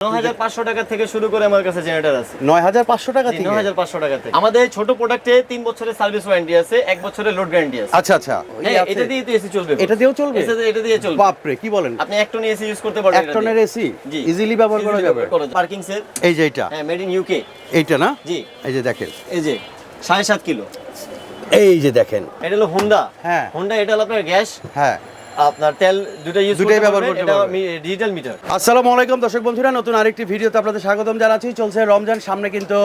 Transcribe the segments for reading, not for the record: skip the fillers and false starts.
৯৫০০ টাকা থেকে শুরু করে আমার কাছে জেনারেটর আছে। ৯৫০০ টাকা থেকে? ৯৫০০ টাকা থেকে। আমাদের ছোট প্রোডাক্টে ৩ বছরের সার্ভিস ওয়ারেন্টি আছে, ১ বছরের লোড গ্যারান্টি আছে। আচ্ছা আচ্ছা। এটা দিয়ে তো এসি চলবে। এটা দিয়েও চলবে? এটা দিয়ে চলবে। বাপ রে, কি বলেন? আপনি ১ টন এসি ইউজ করতে পারবেন। ১ টনের এসি ইজিলি ব্যবহার করা যাবে। Parking set. এই যে এটা? হ্যাঁ, মেড ইন ইউকে। এইটা না? জি। এই যে দেখেন, এই যে ৭.৫ কিলো। এই যে দেখেন, এটা হলো হোন্ডা। হ্যাঁ। হোন্ডা, এটা হলো আপনার গ্যাস, হ্যাঁ, আপনার তেল দুটোই ব্যবহার করতে এটা পারবেন। Digital meter. আসসালামু আলাইকুম দর্শক বন্ধুরা, নতুন আরেকটি ভিডিওতে আপনাদের স্বাগতম জানাচ্ছি। চলছে রমজান, সামনে কিন্তু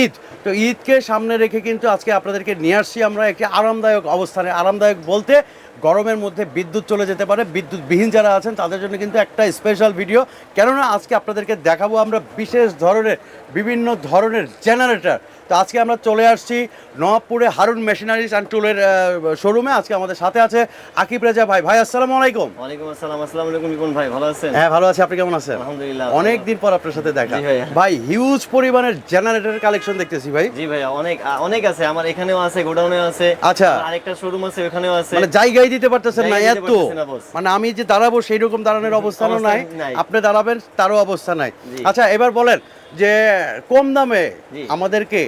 ঈদ। তো ঈদকে সামনে রেখে কিন্তু আজকে আপনাদেরকে নিয়ে আসছি আমরা একটি আরামদায়ক অবস্থানে। আরামদায়ক বলতে গরমের মধ্যে বিদ্যুৎ চলে যেতে পারে, বিদ্যুৎবিহীন যারা আছেন তাদের জন্য কিন্তু একটা স্পেশাল ভিডিও। কেননা আজকে আপনাদেরকে দেখাবো আমরা বিশেষ ধরনের বিভিন্ন ধরনের জেনারেটর। তো আজকে আমরা চলে আসছি নবাবপুরে হারুন মেশিনারিজ অ্যান্ড টুলের শোরুমে। আজকে আমাদের সাথে আছে আকিব রেজা ভাই। ভাই আসসালামু আলাইকুম। ওয়ালাইকুম আসসালাম। আসসালামু আলাইকুম রিপন ভাই, ভালো আছেন? হ্যাঁ ভালো আছি, আপনি কেমন আছেন? আলহামদুলিল্লাহ। অনেক দিন পর আপনার সাথে দেখা। জি ভাই। ভাই হিউজ পরিমাণের জেনারেটরের কালেকশন দেখতেছি ভাই। জি ভাই, অনেক আছে, আমার এখানেও আছে, গোডাউনেও আছে। আচ্ছা। আরেকটা শোরুম আছে, ওখানেও আছে। মানে জায়গায় দিতে পারতেছেন না জায়গায় দিতে এত? পারতেছি না boss। মানে আমি যে দাঁড়াবো সেই রকম দাঁড়ানোর অবস্থানও নাই, নাই। আপনি দাঁড়াবেন তারও অবস্থা নাই। জি। আচ্ছা এবার বলেন যে কম দামে জি। আমাদেরকে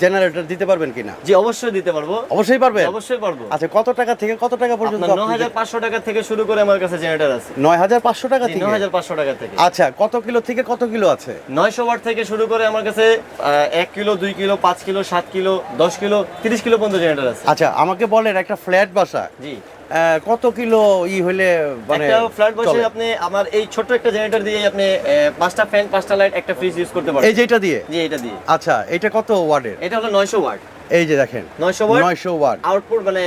জেনারেটর দিতে পারবেন কিনা? জি অবশ্যই দিতে পারবো। অবশ্যই পারবেন? অবশ্যই পারবো। আচ্ছা, কত টাকা থেকে কত টাকা পর্যন্ত? আপনার ৯৫০০ টাকা থেকে শুরু করে আমার কাছে জেনারেটর আছে। ৯৫০০ টাকা থেকে? ৯৫০০ টাকা থেকে। আচ্ছা, কত কিলো থেকে কত কিলো আছে? ৯০০ ওয়াট থেকে শুরু করে আমার কাছে ১ kilo, ২ kilo, ৫ kilo, ৭ kilo, ১০ kilo, ৩০ kilo পর্যন্ত জেনারেটর আছে। আচ্ছা, আমাকে বলেন একটা ফ্ল্যাট বাসা জি কত কিলো হইলে মানে একটা ফ্ল্যাট বসে চলে? আপনি আমার এই ছোট একটা জেনারেটর দিয়ে আপনি 5টা ফ্যান, 5টা লাইট, একটা ফ্রিজ ইউজ করতে পারবেন। এই যে এটা দিয়ে? জি এটা দিয়ে। আচ্ছা, এটা কত ওয়াটের? এটা হলো ৯০০ ওয়াট। এই যে দেখেন ৯০০ ওয়াট। 900 ওয়াট। আউটপুট মানে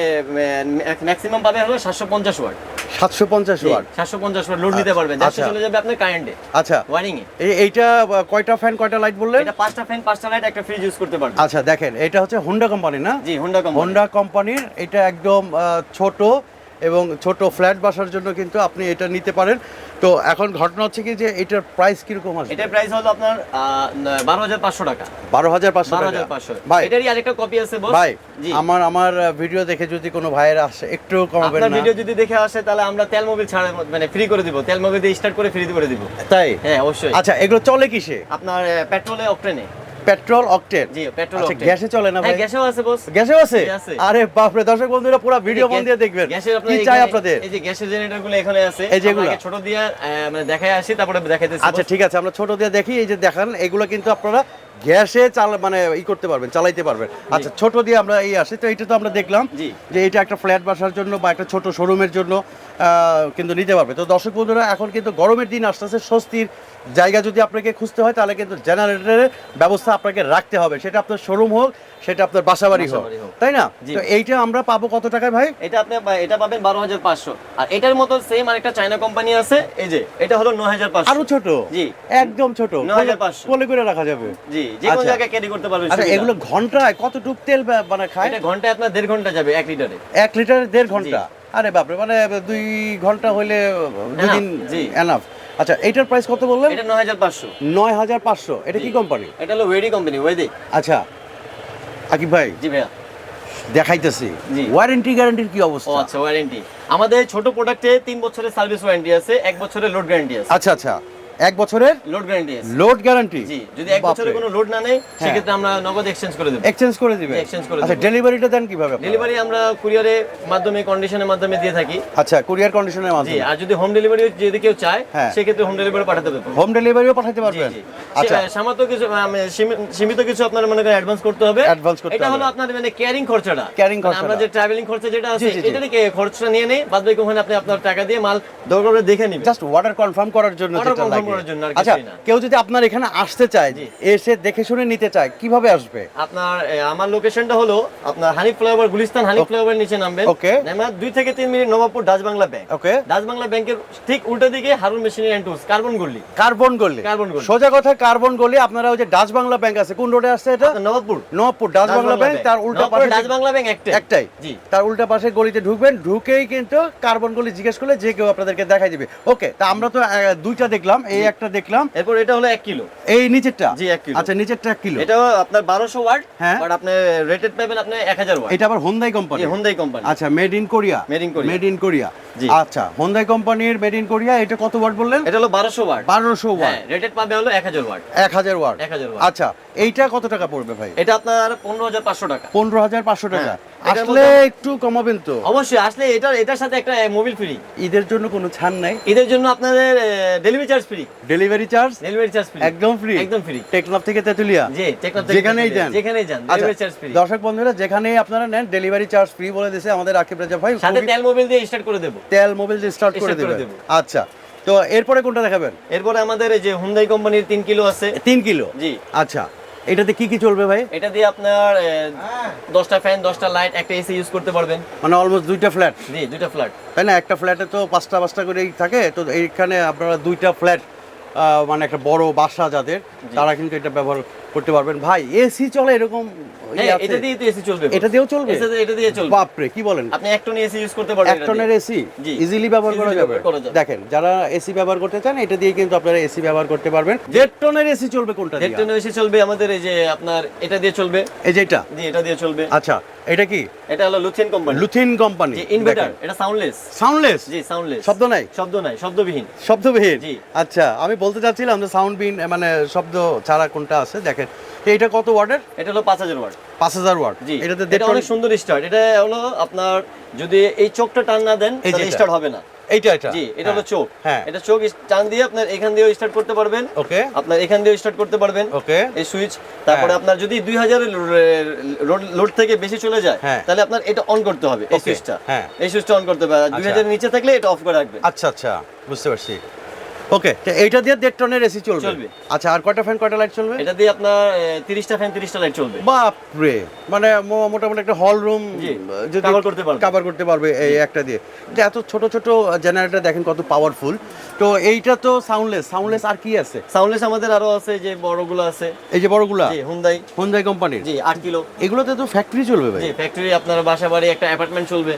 ম্যাক্সিমাম পাবে হলো 750 ওয়াট। 750 ওয়াট। 750 ওয়াট লোড নিতে পারবেন। যাচ্ছে আচ্ছা। চলে যাবে আপনার কারেন্টে। আচ্ছা, ওয়্যারিং এ। এইটা কয়টা ফ্যান কয়টা লাইট বললেন? এটা 5টা ফ্যান, 5টা লাইট, একটা ফ্রিজ ইউজ করতে পারবেন। আচ্ছা দেখেন, এটা হচ্ছে হোন্ডা কোম্পানি না? জি হোন্ডা কোম্পানি। হোন্ডা কোম্পানির এটা একদম ছোট এবং ছোট ফ্ল্যাট বাসার জন্য কিন্তু আপনি এটা নিতে পারেন। তো এখন ঘটনা হচ্ছে কি যে এটার প্রাইস কিরকম আছে? এটার প্রাইস হলো আপনার ১২৫০০ টাকা। ১২৫০০ টাকা। ১২৫০০। ভাই এটারই আরেকটা কপি আছে বস। ভাই, জি। আমার ভিডিও দেখে যদি কোনো ভাইয়ের আসে একটু কমাবেন আপনার না? ভিডিও যদি দেখে আসে তাহলে আমরা তেল মোবিল ছাড়া মানে ফ্রি করে দিব। তেল মোবিল দিয়ে স্টার্ট করে ফ্রি করে দিব। তাই? হ্যাঁ অবশ্যই। আচ্ছা, এগুলো চলে কিসে? আপনার পেট্রোলে, অকটেনে। Petrol octane? জি পেট্রোল আচ্ছা, অকটেন। গ্যাসে চলে না ভাই? হ্যাঁ গ্যাসেও আছে বস। গ্যাসেও আছে? জি, আছে। আরে বাপ রে, দর্শক বন্ধুরা পুরো ভিডিও মন দিয়ে দেখবেন। গ্যাসের কি আপনার চাই এখানে- আপনাদের? এই যে গ্যাসের জেনারেটর গুলো এখানে আছে। এই যেগুলো? আমরা আগে ছোট দিয়ে মানে দেখায় আসি, তারপরে দেখাইতেছি। আচ্ছা ঠিক আছে, আমরা ছোট দিয়ে দেখি। এই যে দেখান, এগুলো কিন্তু আপনারা গ্যাসে মানে করতে পারবেন, চালাইতে পারবেন। আচ্ছা, ছোট দিয়ে আমরা আসি। তো এটা তো আমরা দেখলাম জি। যে এটা একটা ফ্ল্যাট বাসার জন্য বা একটা ছোট শোরুমের জন্য কিন্তু নিতে পারবে। তো দর্শক বন্ধুরা, এখন কিন্তু গরমের দিন আসতেছে, স্বস্তির জায়গা যদি আপনাকে খুঁজতে হয় তাহলে কিন্তু জেনারেটরের ব্যবস্থা আপনাকে রাখতে হবে। সেটা আপনার শোরুম হোক, সেটা আপনার বাসাবাড়ি হোক, বাসাবাড়ি হোক। তাই না? জি। তো এইটা আমরা পাবো কত টাকায় ভাই? এটা আপনি এটা পাবেন ১২৫০০। আর এটার মতো সেম আরেকটা চায়না কোম্পানি আছে, এই যে এটা হলো ৯৫০০। আরো ছোট? জি একদম ছোট, ৯৫০০। কোলে করে রাখা যাবে? জি, যে কোনো আচ্ছা। জায়গায় ক্যারি করতে পারবেন। আচ্ছা, সুবিধা। এগুলো ঘন্টায় কতটুক তেল মানে খায়? এটা ঘন্টায় আপনার ১.৫ ঘন্টা যাবে ১ লিটারে। 1 লিটারে 1.5 ঘন্টা? আরে বাপরে, মানে 2 ঘন্টা হইলে 2 দিন জি। এনাফ। আচ্ছা, এইটার প্রাইস কত বললেন? এটা ৯৫০০। ৯৫০০। এটা কি জি। কোম্পানি? এটা হলো ওয়েডি কোম্পানি, ওয়েডি। আচ্ছা আকিব ভাই, জি ভাইয়া। দেখাইতেছি। জি। ওয়ারেন্টি গ্যারান্টির কি ও অবস্থা? আচ্ছা, ওয়ারেন্টি আমাদের ছোট প্রোডাক্টে ৩ বছরের সার্ভিস ওয়ারেন্টি আছে, ১ বছরের লোড গ্যারান্টি আছে। আচ্ছা আচ্ছা, 1 বছরের লোড গ্যারান্টি আছে। Load guarantee? জি, যদি ১ বছরের কোনো লোড না নেয় সেক্ষেত্রে আমরা নগদ এক্সচেঞ্জ করে দেব। এক্সচেঞ্জ করে দিবে? এক্সচেঞ্জ করে আচ্ছা, দেব। ডেলিভারিটা দেন কিভাবে আপনারা? ডেলিভারি আমরা কুরিয়ারের মাধ্যমে, কন্ডিশনের মাধ্যমে দিয়ে থাকি। আচ্ছা, কুরিয়ার কন্ডিশনের জি, মাধ্যমে? আর যদি হোম ডেলিভারি যদি কেউ চায় হ্যাঁ। সেক্ষেত্রে হোম ডেলিভারি পাঠাতে হবে। হোম ডেলিভারিও পাঠাতে জি পারবেন? জি। আচ্ছা, সামান্য কিছু সীমিত কিছু আপনার মনে করেন অ্যাডভান্স করতে হবে। অ্যাডভান্স করতে এটা হলো হবে। আপনার মানে ক্যারিং খরচাটা। Carrying মানে আমরা খরচাটা। যে ট্রাভেলিং খরচা যেটা আছে জি, জি, জি। এটারই খরচটা নিয়ে নেই, বাদ বাকি ওখানে আপনি আপনার টাকা দিয়ে মাল দরকার হলে দেখে নিবেন। জাস্ট অর্ডার কনফার্ম করার জন্য Order যেটা confirm লাগে। করার জন্য, আর আচ্ছা, কিছুই না। কেউ যদি আপনার এখানে আসতে চায়, জি। এসে দেখে শুনে নিতে চায়, কিভাবে আসবে? আপনার আমার লোকেশনটা হলো আপনার হানিফ ফ্লাইওভার, গুলিস্তান হানিফ ফ্লাইওভার নিচে নামবেন। Okay. নামার 2 থেকে 3 minute Nawabpur Dutch Bangla bank. Okay. Dutch Bangla ব্যাংকের ঠিক উল্টো দিকে Harun machinery and tools, carbon গলি। কার্বন গলি? কার্বন গলি। সোজা কথা, কার্বন গলি। আপনারা ওই যে ডাচ বাংলা ব্যাংক আছে, কোন রোডে আসছে এটা? আপনার নবাবপুর। নবাবপুর ডাচ বাংলা ব্যাংক, তার উল্টা নবাবপুরে পাশে ডাচ বাংলা ব্যাংক একটাই। জি। তার উল্টা পাশে গলিতে ঢুকবেন, ঢুকেই কিন্তু কার্বন গলি জিজ্ঞেস করলে যে কেউ আপনাদেরকে দেখাই দিবে। ওকে, তা আমরা তো 2টা দেখলাম, এই একটা দেখলাম। এরপর এটা হলো 1 কিলো। এই নিচেরটা? জি 1 কিলো। আচ্ছা নিচেরটা 1 কিলো। এটাও আপনার 1200 ওয়াট, হ্যাঁ। বাট আপনি রেটেড পাবেন আপনি 1000 ওয়াট। এটা আবার হোন্ডাই কোম্পানি? Hyundai company. আচ্ছা, made in Korea? Made in Korea. Made in Korea, জি। আচ্ছা হোন্ডাই কোম্পানির মেড ইন কোরিয়া। এটা কত ওয়াট বললেন? এটা হলো 1200 ওয়াট। 1200 ওয়াট। হ্যাঁ, রেটেড পাবে হলো 1000 ওয়াট। 1000 ওয়াট। 1000 ওয়াট। আচ্ছা, এইটা কত টাকা পড়বে ভাই? এটা আপনার 15500 টাকা। 15500 টাকা। হ্যাঁ, এটার আসলে মধ্যে- একটু কমাবেন তো? অবশ্যই, আসলে এটার সাথে একটা মোবিল ফ্রি। ঈদের জন্য কোনো ছাড় নাই? এদের জন্য আপনাদের delivery charge free. Delivery charge delivery charge free একদম ফ্রি? একদম ফ্রি। টেকনাফ থেকে তেতুলিয়া? জি, টেকনাফ যেখানেই যান? যেখানেই যান আচ্ছা, ডেলিভারি চার্জ ফ্রি। দর্শক বন্ধুরা যেখানেই আপনারা নেন ডেলিভারি চার্জ ফ্রি বলে দিয়েছে আমাদের আকিব রাজা ভাই। সাথে খুবই- তেল মোবিল দিয়ে স্টার্ট করে দেব। তেল মোবিল দিয়ে স্টার্ট করে Start করে দেবেন। দেব। আচ্ছা, তো এরপরে কোনটা দেখাবেন? এরপরে আমাদের এই যে হুন্ডাই কোম্পানির 3 কিলো আছে। 3 কিলো? জি। আচ্ছা, এটাতে কি কি চলবে ভাই? এটা দিয়ে আপনার 10টা ফ্যান, 10টা লাইট, একটা এসি ইউজ করতে পারবেন। মানে অলমোস্ট 2টা ফ্ল্যাট? জি, 2টা ফ্ল্যাট। তাই না? একটা ফ্ল্যাটে তো 5টা করেই থাকে, তো এইখানে আপনারা 2টা ফ্ল্যাট, মানে একটা বড় বাসা যাদের, তারা কিন্তু এটা ব্যবহার করতে পারবেন। ভাই এসি চলে এরকম? হ্যাঁ, এটা দিয়ে তো এসি চলবে। এটা দিয়েও চলবে? এটা দিয়ে চলবে। বাপরে, কি বলেন! আপনি 1 টন এসি ইউজ করতে পারবেন। 1 টনের এসি জি। ইজিলি ব্যবহার করা Easily যাবে? ব্যবহার করা যাবে। দেখেন, যারা এসি ব্যবহার করতে চান এটা দিয়ে কিন্তু আপনারা এসি ব্যবহার করতে পারবেন। 1.5 টনের এসি চলবে কোনটা 1 দিয়ে? টন এসি চলবে আমাদের এই যে আপনার এটা দিয়ে চলবে। এই যে এটা? জি, এটা দিয়ে চলবে। আচ্ছা, এটা কি? এটা হলো লুথিয়ান কোম্পানি। লুথিন কোম্পানি। জি, ইনভার্টার। এটা সাউন্ডলেস। সাউন্ডলেস? জি, সাউন্ডলেস। শব্দ নাই? শব্দ নাই, শব্দবিহীন। শব্দবিহীন? জি। আচ্ছা, আমি বলতে চাচ্ছিলাম যে সাউন্ডবিহীন মানে শব্দ ছাড়া কোনটা আছে। দেখেন, তো এটা কত ওয়াটের? এটা হলো 5000 ওয়াট। 5000 ওয়াট। জি, এটাতে এটা অনেক সুন্দর স্টার্ট। এটা হলো আপনার যদি এই চোখটা টান না দেন এই যে তাহলে এটা। স্টার্ট হবে না। এইটা এটা? জি, এটা হলো চোখ। হ্যাঁ। এটা চোখ টান দিয়ে আপনার এখান দিয়েও স্টার্ট করতে পারবেন। ওকে আপনার এখান দিয়েও স্টার্ট করতে পারবেন। ওকে। এই সুইচ। তারপরে হ্যাঁ। আপনার যদি 2000 এর লোড থেকে বেশি চলে যায় হ্যাঁ। তাহলে আপনার এটা অন করতে হবে, এই Okay, সুইচটা। হ্যাঁ। এই সুইচটা অন করতে হবে। আর 2000 এর নিচে থাকলে এটা অফ করে রাখবেন। আচ্ছা আচ্ছা, বুঝতে পারছি। ওকে, তো এইটা দিয়ে 1.5 টনের এসি চলবে? চলবে। আচ্ছা, আর কয়টা ফ্যান কয়টা লাইট চলবে? এটা দিয়ে আপনার 30টা ফ্যান, 30টা লাইট চলবে। বাপ রে, মানে মোটামুটি একটা হল রুম জি, যদি cover করতে পারবে। কভার করতে পারবে এই একটা দিয়ে। যে এত ছোট ছোট জেনারেটর দেখেন কত পাওয়ারফুল। তো এইটা তো সাউন্ডলেস আর কি আছে? সাউন্ডলেস আমাদের আরো আছে, যে বড়গুলো আছে। এই যে বড়গুলা? জি, হুন্ডাই। হোন্ডাই কোম্পানির? জি, 8 কিলো। এগুলোতে তো ফ্যাক্টরি চলবে ভাই? জি, ফ্যাক্টরি, আপনার বাসা বাড়ি, একটা অ্যাপার্টমেন্ট চলবে।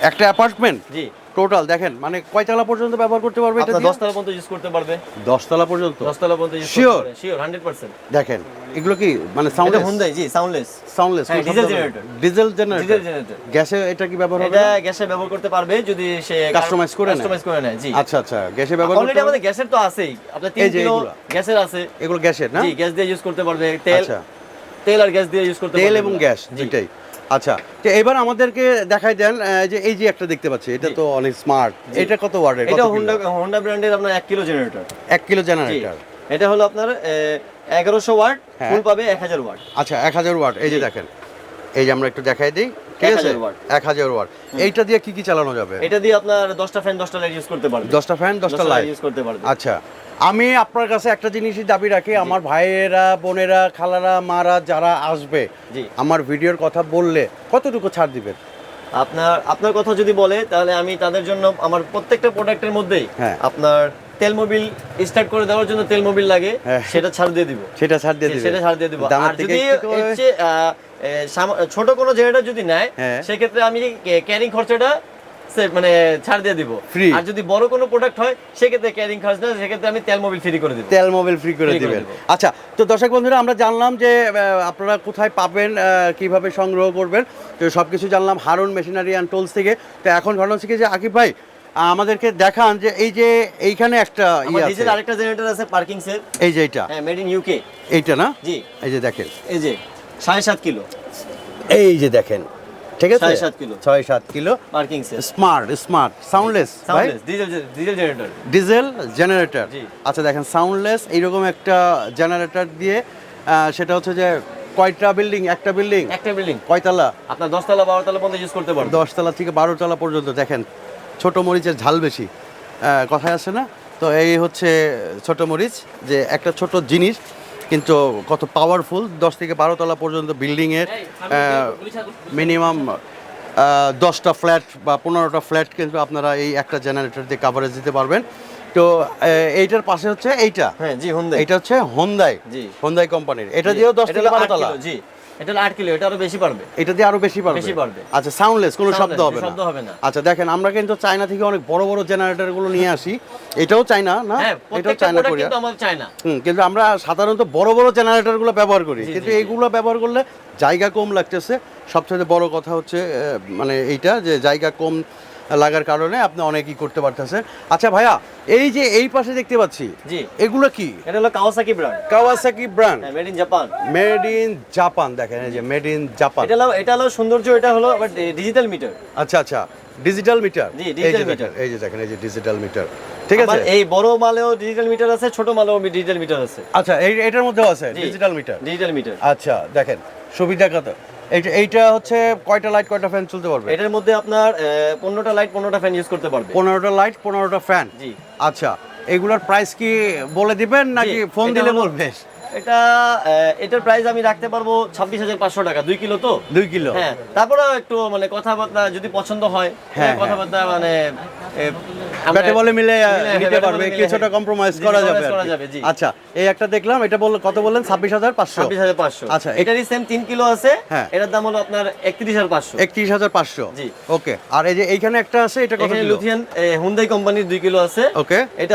একটা অ্যাপার্টমেন্ট জি, টোটাল দেখেন, মানে কয়তলা পর্যন্ত ব্যবহার করতে পারবে এটা আপনার দিয়ে? 10 তলা পর্যন্ত ইউজ করতে পারবে। 10 তলা পর্যন্ত? 10 তলা পর্যন্ত ইউজ করতে Sure? পারবে। শিওর, 100%। দেখেন, এগুলো কি মানে এটা সাউন্ডলেস? হুন্ডাই। জি, সাউন্ডলেস। সাউন্ডলেস? হ্যাঁ, diesel generator. Diesel diesel generator? Generator. গ্যাসে এটা কি ব্যবহার হবে? এটা গ্যাসে ব্যবহার করতে পারবে যদি সে Customize করে নেয়? কাস্টমাইজ করে নেয়। জি। আচ্ছা আচ্ছা, গ্যাসে ব্যবহার করতে অলরেডি পারবে? আমাদের গ্যাসের তো আছেই। আপনার 3 এই যে কিলো এগুলা? গ্যাসের আছে। এগুলো গ্যাসের না? জি, গ্যাস দিয়ে ইউজ করতে পারবে। তেল, আচ্ছা, তেল আর গ্যাস দিয়ে ইউজ করতে পারবে। তেল এবং গ্যাস জি। দুইটাই। আচ্ছা, তো এবার আমাদেরকে দেখাই দেন যে এই যে একটা দেখতে পাচ্ছি, এটা জি। তো অনেক স্মার্ট। এটা কত ওয়াটের? এটা হোন্ডা ব্র্যান্ডের আপনার 1 কিলো জেনারেটর। 1 কিলো জি। জেনারেটর। এটা হলো আপনার 1100 ওয়াট, হ্যাঁ। ফুল পাবে 1000 ওয়াট। আচ্ছা, 1000 ওয়াট। এই যে জি। দেখেন, এই যে আমরা একটু দেখাই দিই, ঠিক আছে? 1000 ওয়াট। 1000 ওয়াট। এইটা দিয়ে কি কি চালানো যাবে? এটা দিয়ে আপনার 10টা ফ্যান, 10টা লাইট ইউজ করতে পারবে। 10টা ফ্যান 10টা লাইট ইউজ করতে পারবে। আচ্ছা, আমি আপনার কাছে একটা জিনিসই দাবি রাখি, আমার ভাইয়েরা, বোনেরা, খালারা, মারা যারা আসবে জি। আমার ভিডিওর কথা বললে কতটুকু ছাড় দিবেন? আপনার কথা যদি বলে তাহলে আমি তাদের জন্য আমার প্রত্যেকটা প্রোডাক্টের মধ্যেই হ্যাঁ। আপনার তেল মোবিল স্টার্ট করে দেওয়ার জন্য তেল মোবিল লাগে, হ্যাঁ। সেটা ছাড় দিয়ে দিব। সেটা ছাড় দিয়ে দিবেন? সেটা ছাড় দিয়ে দিব। দামের আর থেকে যদি একটু কমে? হচ্ছে ছোট কোনো জেনারেটর যদি নেয় হ্যাঁ। সেক্ষেত্রে আমি ক্যারিং খরচাটা মানে ছাড় দিয়ে দিব। Free? আর যদি বড় কোনো প্রোডাক্ট হয় সেক্ষেত্রে ক্যারিং খরচ না, সেক্ষেত্রে আমি তেল মোবিল ফ্রি করে দিব। তেল মোবিল ফ্রি করে Free করে দিবেন? দেব। আচ্ছা, তো দর্শক বন্ধুরা আমরা জানলাম যে আপনারা কোথায় পাবেন, কিভাবে সংগ্রহ করবেন, তো সব কিছু জানলাম হারুন মেশিনারি অ্যান্ড টুলস থেকে। তো এখন ঘটনা হচ্ছে কি যে আকিব ভাই আমাদেরকে দেখান যে এই যে এইখানে একটা আমার আছে, ডিজেল আরেকটা জেনারেটর আছে পার্কিং সেট। এই যে এইটা? হ্যাঁ, মেড ইন ইউকে। এইটা না? জি, এই যে দেখেন, এই যে 7.5 কিলো। এই যে দেখেন, ঠিক আছে? 6.7 kilo. 6-7 kilo parking set. Smart soundless ভাই? Soundless diesel generator. Diesel generator. জি। আচ্ছা, দেখেন সাউন্ডলেস এইরকম একটা জেনারেটর দিয়ে সেটা হচ্ছে যে কয়টা বিল্ডিং? একটা বিল্ডিং? একটা বিল্ডিং কয়তলা? আপনার 10 তলা 12 তলা পর্যন্ত ইউজ করতে পারবেন। 10 তলা থেকে 12 তলা পর্যন্ত। দেখেন, ছোট মরিচের ঝাল বেশি, কথায় আছে না? তো এই হচ্ছে ছোট মরিচ, যে একটা ছোট জিনিস কিন্তু কত পাওয়ারফুল। 10 থেকে 12 তলা পর্যন্ত বিল্ডিংয়ের মিনিমাম 10টা ফ্ল্যাট বা 15টা ফ্ল্যাট কিন্তু আপনারা এই একটা জেনারেটর দিয়ে কাভারেজ দিতে পারবেন। তো এইটার পাশে হচ্ছে এইটা। হ্যাঁ, জি, হুন্ডাই। এটা হচ্ছে হোন্ডাই। জি। হোন্ডাই কোম্পানির। এটা দিয়েও 10 থেকে 12 তলা? জি। এটা হলো 8 কিলো, এটা আরো বেশি পারবে। এটা দিয়ে আরো বেশি পারবে। বেশি পারবে। আচ্ছা, সাউন্ডলেস, কোনো শব্দ হবে না। শব্দ হবে না। আচ্ছা দেখেন, আমরা কিন্তু চায়না থেকে অনেক বড় বড় জেনারেটর গুলো নিয়ে আসি। এটাও চায়না না? হ্যাঁ, এটাও প্রত্যেকটা চায়না প্রোডাক্ট কোরিয়া। কিন্তু আমাদের চায়না। কিন্তু আমরা সাধারণত বড় বড় জেনারেটর গুলো ব্যবহার করি, কিন্তু এইগুলো ব্যবহার করলে জায়গা কম লাগতেছে। সবচেয়ে বড় কথা হচ্ছে মানে এইটা যে জায়গা কম লাগার কারণে আপনি অনেকই করতে পারতেছেন। আচ্ছা ভাইয়া, এই যে এই পাশে দেখতে পাচ্ছি, জি, এগুলো কি? এটা হলো Kawasaki brand. Kawasaki brand, made in Japan. Made in Japan. দেখেন এই যে মেড ইন জাপান। এটা হলো সৌন্দর্য, এটা হলো আবার ডিজিটাল মিটার। আচ্ছা আচ্ছা, ডিজিটাল মিটার। জি, ডিজিটাল মিটার। এই যে দেখেন, এই যে ডিজিটাল মিটার। ঠিক আছে, এই বড় মালেও ডিজিটাল মিটার আছে, ছোট মালেও ডিজিটাল মিটার আছে। আচ্ছা, এটার মধ্যেও আছে ডিজিটাল মিটার। Digital meter. আচ্ছা দেখেন, সুবিধা কত। এইটা হচ্ছে কয়টা লাইট কয়টা ফ্যান চলতে পারবে? এটার মধ্যে আপনার 15টা লাইট 15টা ফ্যান ইউজ করতে পারবে। 15টা লাইট 15টা ফ্যান। জি। আচ্ছা, এগুলোর প্রাইস কি বলে দিবেন নাকি ফোন দিলে বলবে? এটার প্রাইস আমি রাখতে পারবো 26,500 টাকা। 2 কিলো তো, 2 কিলো। হ্যাঁ, তারপরে একটু মানে কথাবার্তা যদি পছন্দ হয়, হ্যাঁ, কথাবার্তা মানে ব্যাটে বলে মিলে নিতে ব্যাটে পারবে, বলে মিলে, কিছুটা কম্প্রোমাইজ জি, করা যাবে compromise করা আর কি। যাবে, জি। আচ্ছা, এই একটা দেখলাম, এটা কত বললেন? 26,500। 26,500। আচ্ছা, এটারই সেম 3 কিলো আছে। হ্যাঁ। এটার দাম হলো আপনার 31,500। 31,500। জি। ওকে, আর এই যে এইখানে একটা আছে, এটা কত এখানে কিলো? লুথিয়ান হুন্ডাই কোম্পানির 2 কিলো আছে। ওকে, এটা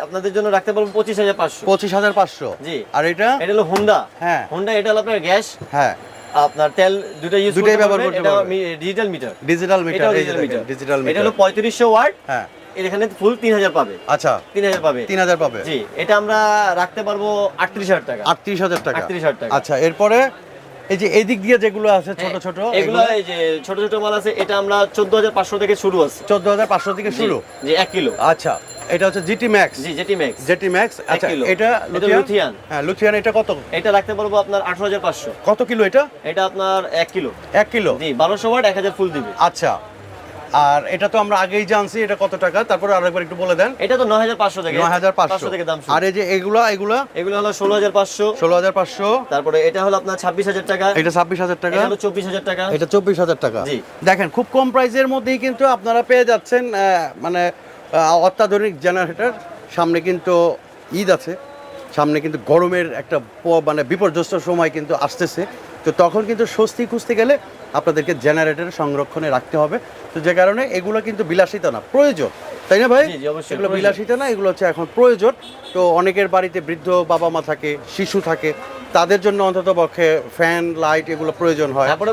আপনাদের জন্য রাখতে পারবো 25,500। 25,500। জি। আর এটা হলো হোন্ডা। হ্যাঁ। হোন্ডা, এটা হলো আপনার গ্যাস, হ্যাঁ, আপনার তেল দুটোই ইউজ দুটোই ব্যবহার করতে এটা পারবে। Digital meter. Digital meter. এটাও এই যে ডিজিটাল দেখেন, মিটার। ডিজিটাল এটা মিটার। হলো 3500 ওয়াট। হ্যাঁ, এখানে ফুল 3000 পাবে। আচ্ছা, 3000 পাবে। 3000 পাবে। জি, এটা আমরা রাখতে পারবো 38,000 টাকা। 38,000 টাকা। 38,000 টাকা। আচ্ছা, এরপরে এই যে এদিক দিয়ে যেগুলো আছে ছোট ছোট, এগুলো এই যে ছোট ছোট মাল আছে, এটা আমরা 14,500 থেকে শুরু আছে। 14,500 থেকে শুরু। জি, 1 কিলো। আচ্ছা, এটা হচ্ছে জিটি ম্যাক্স। জি, জেটি ম্যাক্স। Jetty max. আচ্ছা, কিলো। এটা এটা লুথিয়ান। হ্যাঁ, লুথিয়ান। এটা কত? এটা রাখতে পারবো আপনার 18,500। কত কিলো এটা? এটা আপনার 1 কিলো। 1 কিলো। জি, 1200 ওয়াট, 1000 ফুল দিবে। আচ্ছা, আর এটা তো আমরা আগেই জানছি, এটা কত টাকা? তারপরে আরেকবার একটু বলে দেন। এটা তো 9,500 থেকে 9,500 থেকে দাম শুরু। আর এই যে এগুলো এগুলো হলো 16,500। 16,500। তারপরে এটা হলো আপনার 26,000 টাকা। এটা 26,000 টাকা। এটা হলো 24,000 টাকা। এটা 24,000 টাকা। জি। দেখেন, খুব কম প্রাইসের মধ্যেই কিন্তু আপনারা পেয়ে যাচ্ছেন মানে অত্যাধুনিক জেনারেটর। সামনে কিন্তু ঈদ আছে, সামনে কিন্তু গরমের একটা মানে বিপর্যস্ত সময় কিন্তু আসতেছে। তো তখন কিন্তু স্বস্তি খুঁজতে গেলে আপনাদেরকে জেনারেটর সংরক্ষণে রাখতে হবে। তো যে কারণে এগুলো কিন্তু বিলাসিতা না, প্রয়োজন, তাই না ভাই? জি, জি, অবশ্যই এগুলো প্রয়োজন। বিলাসিতা না, এগুলো হচ্ছে এখন প্রয়োজন। তো অনেকের বাড়িতে বৃদ্ধ বাবা মা থাকে, শিশু থাকে, তাদের জন্য অন্তত পক্ষে ফ্যান লাইট এগুলো প্রয়োজন হয়। তারপরে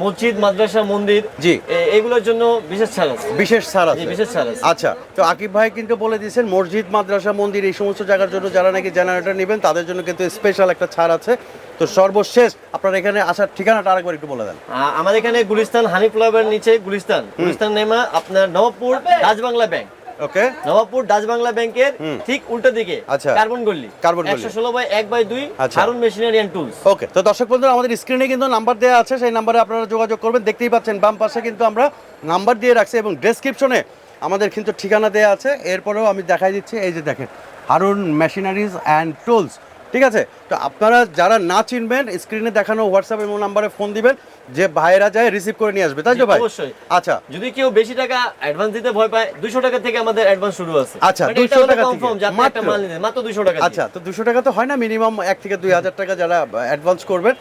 মসজিদ, মাদ্রাসা, মন্দির, জি, এগুলোর জন্য বিশেষ ছাড় আছে। বিশেষ ছাড় জি, আছে। বিশেষ ছাড় আছে। আচ্ছা, তো আকিব ভাই কিন্তু বলে দিয়েছেন মসজিদ, মাদ্রাসা, মন্দির এই সমস্ত জায়গার জন্য যারা নাকি জেনারেটর নেবেন তাদের জন্য কিন্তু স্পেশাল একটা ছাড় আছে। তো সর্বশেষ আপনার এখানে আসার ঠিকানাটা আরেকবার একটু বলে দেন। আমাদের এখানে গুলিস্তান, হানি ফ্লাইওভার নিচে গুলিস্তান নেমা আপনার নবাবপুর ডাচ বাংলা ব্যাংক। ওকে, নবাবপুর ডাচ বাংলা ব্যাংকের ঠিক উল্টো দিকে। আচ্ছা, কার্বন গল্লি। 116/1/2 আচ্ছা, হারুন মেশিনারি এন্ড টুলস। ওকে, তো দর্শক বন্ধুরা, আমাদের স্ক্রিনে কিন্তু নাম্বার দেওয়া আছে, সেই নাম্বারে আপনারা যোগাযোগ করবেন। দেখতেই পাচ্ছেন বাম পাশে কিন্তু আমরা নাম্বার দিয়ে রাখছি এবং ডেসক্রিপশনে আমাদের কিন্তু ঠিকানা দেওয়া আছে। এরপরেও আমি দেখাই দিচ্ছি, এই যে দেখেন, হারুন মেশিনারিজ অ্যান্ড টুলস। ঠিক আছে, তো আপনারা যারা না চিনবেন স্ক্রিনে দেখানো হোয়াটসঅ্যাপ এবং নাম্বারে ফোন দিবেন, যে ভাইরা যায় রিসিভ করে নিয়ে আসবে, তাই তো ভাই? অবশ্যই। আচ্ছা, যদি কেউ বেশি টাকা অ্যাডভান্স দিতে ভয় পায়, 200 টাকা থেকে আমাদের অ্যাডভান্স শুরু আছে। আচ্ছা, মানে 200 টাকা থেকে কনফার্ম যে আপনি একটা মাল নিতে মাত্র 200 টাকা। আচ্ছা, তো 200 টাকা তো হয় না, মিনিমাম 1 থেকে 2,000 টাকা যারা অ্যাডভান্স করবেন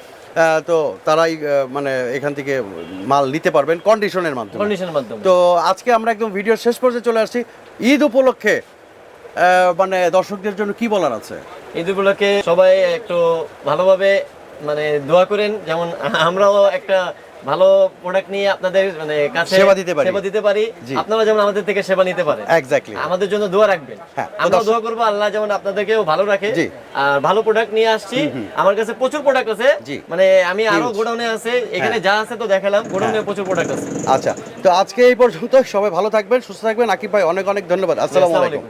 তো তারাই মানে এখান থেকে মাল নিতে পারবেন কন্ডিশনের মাধ্যমে। তো আজকে আমরা একদম ভিডিওর শেষ পর্যায়ে চলে আসছি। ঈদ উপলক্ষে মানে দর্শকদের জন্য কি বলার আছে? ঈদ উপলক্ষে সবাই একটু ভালোভাবে মানে দোয়া করেন, যেমন আমরাও একটা ভালো প্রোডাক্ট নিয়ে আপনাদের মানে কাছে সেবা দিতে পারি। আপনারা যেমন আমাদের থেকে সেবা নিতে পারেন। এক্স্যাক্টলি, আমাদের জন্য দোয়া রাখবেন। হ্যাঁ, আমরা দোয়া করবো আল্লাহ যেমন আপনাদেরকেও ভালো রাখে। আর ভালো প্রোডাক্ট নিয়ে আসছি, আমার কাছে প্রচুর প্রোডাক্ট আছে। মানে আমি আরো গোডাউনে আছে, এখানে যা আছে তো দেখালাম, গোডাউনে প্রচুর প্রোডাক্ট আছে। আচ্ছা, তো আজকে এই পর্যন্ত, সবাই ভালো থাকবেন, সুস্থ থাকবেন। আকিব ভাই অনেক অনেক ধন্যবাদ। আসসালামু আলাইকুম।